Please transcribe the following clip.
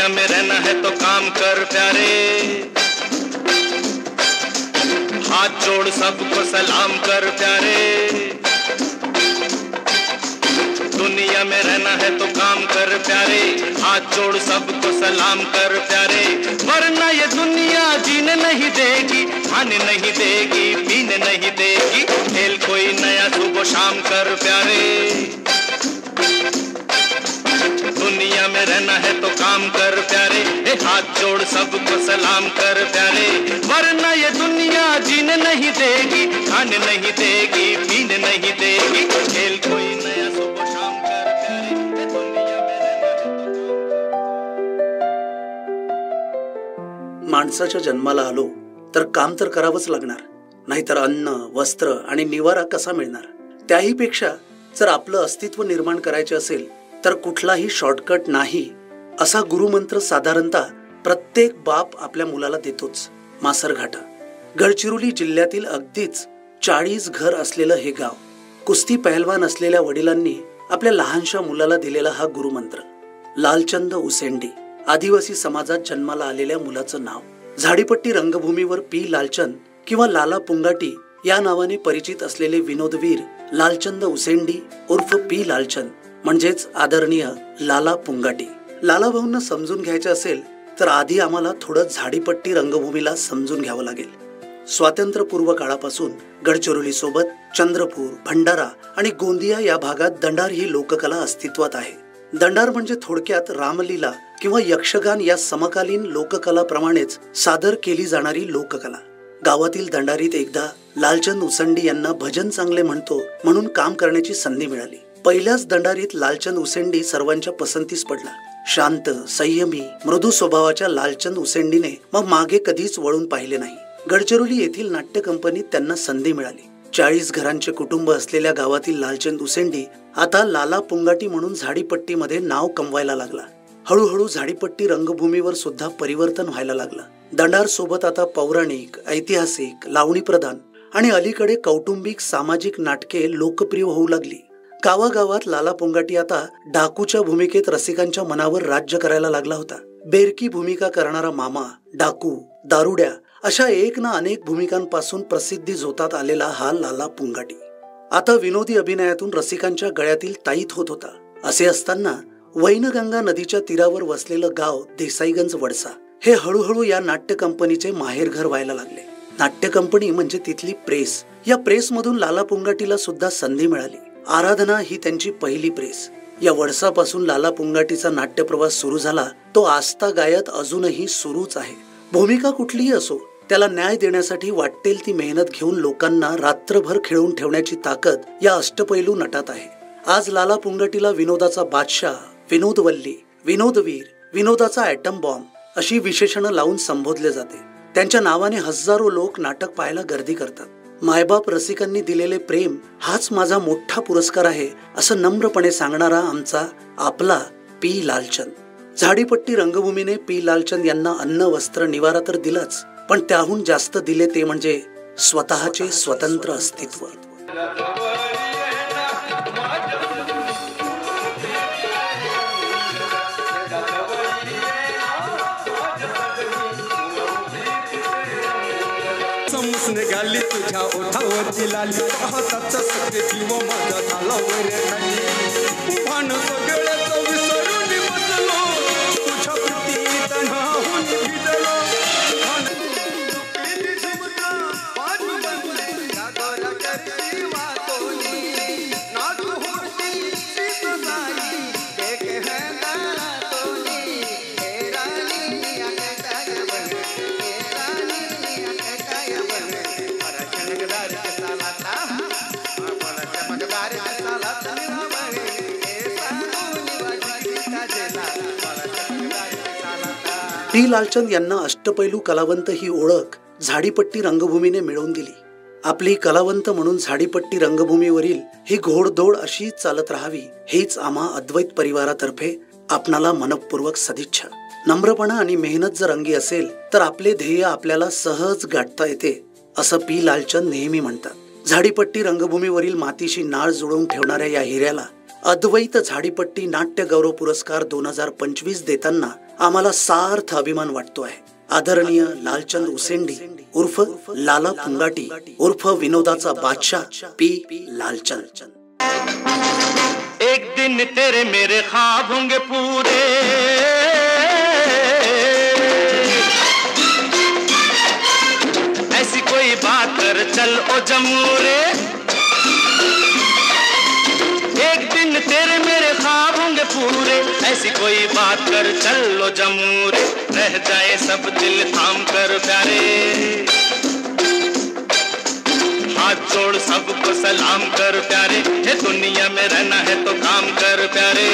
दुनिया में रहना है तो काम कर प्यारे, हाथ जोड़ सबको सलाम कर प्यारे। दुनिया में रहना है तो काम कर प्यारे, हाथ जोड़ सबको सलाम कर प्यारे। वरना ये दुनिया जीने नहीं देगी, खाने नहीं देगी, पीने नहीं देगी। खेल कोई नया सुबह शाम कर प्यारे, दुनिया में रहना है तो काम कर प्यारे, हाथ जोड़ सबको सलाम कर प्यारे। वरना ये दुनिया जीने नहीं देगी, खाने नहीं देगी, पीने नहीं देगी। खेल कोई नया सुबह शाम कर प्यारे, दुनिया में रहना है तो। माणसाच्या जन्माला आलो तर काम तर करावंच लागणार, नाहीतर अन्न, वस्त्र आणि निवारा कसा मिळणार? त्याही पेक्षा जर आपलं अस्तित्व निर्माण करायचे असेल तर कुठलाही शॉर्टकट नाही, असा गुरुमंत्र साधारणतः प्रत्येक बाप आपल्या मुलाला देतोच. मासरघाटा गडचिरोली जिल्ह्यातील अगदीच 40 घर असलेलं हे गाव. कुस्ती पहलवान असलेल्या वडिलांनी आपल्या लहानशा मुलाला दिलेला हा गुरुमंत्र. लालचंद उसेंडी आदिवासी समाजात जन्माला आलेल्या मुलाचं नाव. झाडीपट्टी रंगभूमीवर पी लालचंद किंवा लाला पुंगाटी या नावाने परिचित असलेले विनोदवीर लालचंद उसेंडी उर्फ पी लालचंद म्हणजेच आदरणीय लाला पुंगाटी. लाला भाऊंना समजून घ्यायचं असेल तर आधी आम्हाला थोडं झाडीपट्टी रंगभूमीला समजून घ्यावं लागेल. स्वातंत्र्यपूर्व काळापासून गडचिरोली सोबत चंद्रपूर, भंडारा आणि गोंदिया या भागात दंडार ही लोककला अस्तित्वात आहे. दंडार म्हणजे थोडक्यात रामलीला किंवा यक्षगान या समकालीन लोककलाप्रमाणेच सादर केली जाणारी लोककला. गावातील दंडारीत एकदा लालचंद उसेंडी यांना भजन चांगले म्हणतो म्हणून काम करण्याची संधी मिळाली. पहिल्याच दंडारीत लालचंद उसेंडी सर्वांच्या पसंतीस पडला. शांत, संयमी, मृदू स्वभावाच्या लालचंद उसेंडीने मग मागे कधीच वळून पाहिले नाही. गडचिरोली येथील नाट्य कंपनीत त्यांना संधी मिळाली. 40 घरांचे कुटुंब असलेल्या गावातील लालचंद उसेंडी आता लाला पुंगाटी म्हणून झाडीपट्टीमध्ये नाव कमवायला लागला. हळूहळू झाडीपट्टी रंगभूमीवर सुद्धा परिवर्तन व्हायला लागलं. दंडार सोबत आता पौराणिक, ऐतिहासिक, लावणी प्रधान आणि अलीकडे कौटुंबिक सामाजिक नाटके लोकप्रिय होऊ लागली. गावागावात लाला पुंगाटी आता डाकूच्या भूमिकेत रसिकांच्या मनावर राज्य करायला लागला होता. बेरकी भूमिका करणारा मामा, डाकू, दारुड्या अशा एक ना अनेक भूमिकांपासून प्रसिद्धी झोतात आलेला हा लाला पुंगाटी आता विनोदी अभिनयातून रसिकांच्या गळ्यातील ताईत होत होता. असे असताना वैनगंगा नदीच्या तीरावर वसलेलं गाव देसाईगंज वडसा हे हळूहळू या नाट्य कंपनीचे माहेरघर व्हायला लागले. नाट्य कंपनी म्हणजे तिथली प्रेस. या प्रेसमधून लाला पुंगाटीला सुद्धा संधी मिळाली. आराधना ही त्यांची पहिली प्रेस. या वडसापासून लाला पुंगाटीचा नाट्यप्रवास सुरू झाला. तो आस्था गायत अजूनही सुरूच आहे. भूमिका कुठलीही असो, त्याला न्याय देण्यासाठी वाटेल ती मेहनत घेऊन लोकांना रात्रभर खेळून ठेवण्याची ताकद या अष्टपैलू नटात आहे. आज लाला पुंगाटीला विनोदाचा बादशाह, विनोदवल्ली, विनोदवीर, विनोदाचा ॲटम बॉम्ब अशी विशेषणं लावून संबोधले जाते. त्यांच्या नावाने हजारो लोक नाटक पाहायला गर्दी करतात. मायबाप रसिकांनी दिलेले प्रेम हाच माझा मोठा पुरस्कार आहे असं नम्रपणे सांगणारा आमचा आपला पी लालचंद. झाडीपट्टी रंगभूमीने पी लालचंद यांना अन्न, वस्त्र, निवारा तर दिलाच, पण त्याहून जास्त दिले ते म्हणजे स्वतःचे स्वतंत्र अस्तित्व. निघाली तुझ्या ओठावरची लाली, हाताचा सत्य जीव माझा झाला वर खाली. भान सगळ्याचं विसरून बसलो, तुझ्या प्रती तणाहून भिजलो. पी लालचंद यांना अष्टपैलू कलावंत ही ओळख झाडीपट्टी रंगभूमीने मिळवून दिली. आपली कलावंत म्हणून झाडीपट्टी रंगभूमीवरील ही घोडदौड अशी चालत राहावी हीच आम्हा अद्वैत परिवारातर्फे आपणाला मनपूर्वक सदिच्छा. नम्रपणा आणि मेहनत जर अंगी असेल तर आपले ध्येय आपल्याला सहज गाठता येते असं पी लालचंद नेहमी म्हणतात. झाडीपट्टी रंगभूमीवरील मातीशी नाळ जुळवून ठेवणाऱ्या या हिऱ्याला अद्वैत झाडीपट्टी नाट्य गौरव पुरस्कार 2025 देताना आम्हाला सार्थ अभिमान वाटतो आहे. आदरणीय लालचंद उसेंडी उर्फ लाला फुंगाटी उर्फ विनोदाचा बादशाह पी लालचंद. एक दिन तेरे मेरे ख्वाब होंगे पूरे, ऐसी कोई बात कर चल ओ जमूरे. एक दिन तेरे मेरे ख्वाब होंगे पूरे, ऐसी कोई बात कर चल ओ जमूरे. रह जाए सब दिल थाम कर प्यारे, हाथ जोड़ सबको सलाम कर प्यारे. हे दुनिया में रहना है तो काम कर प्यारे.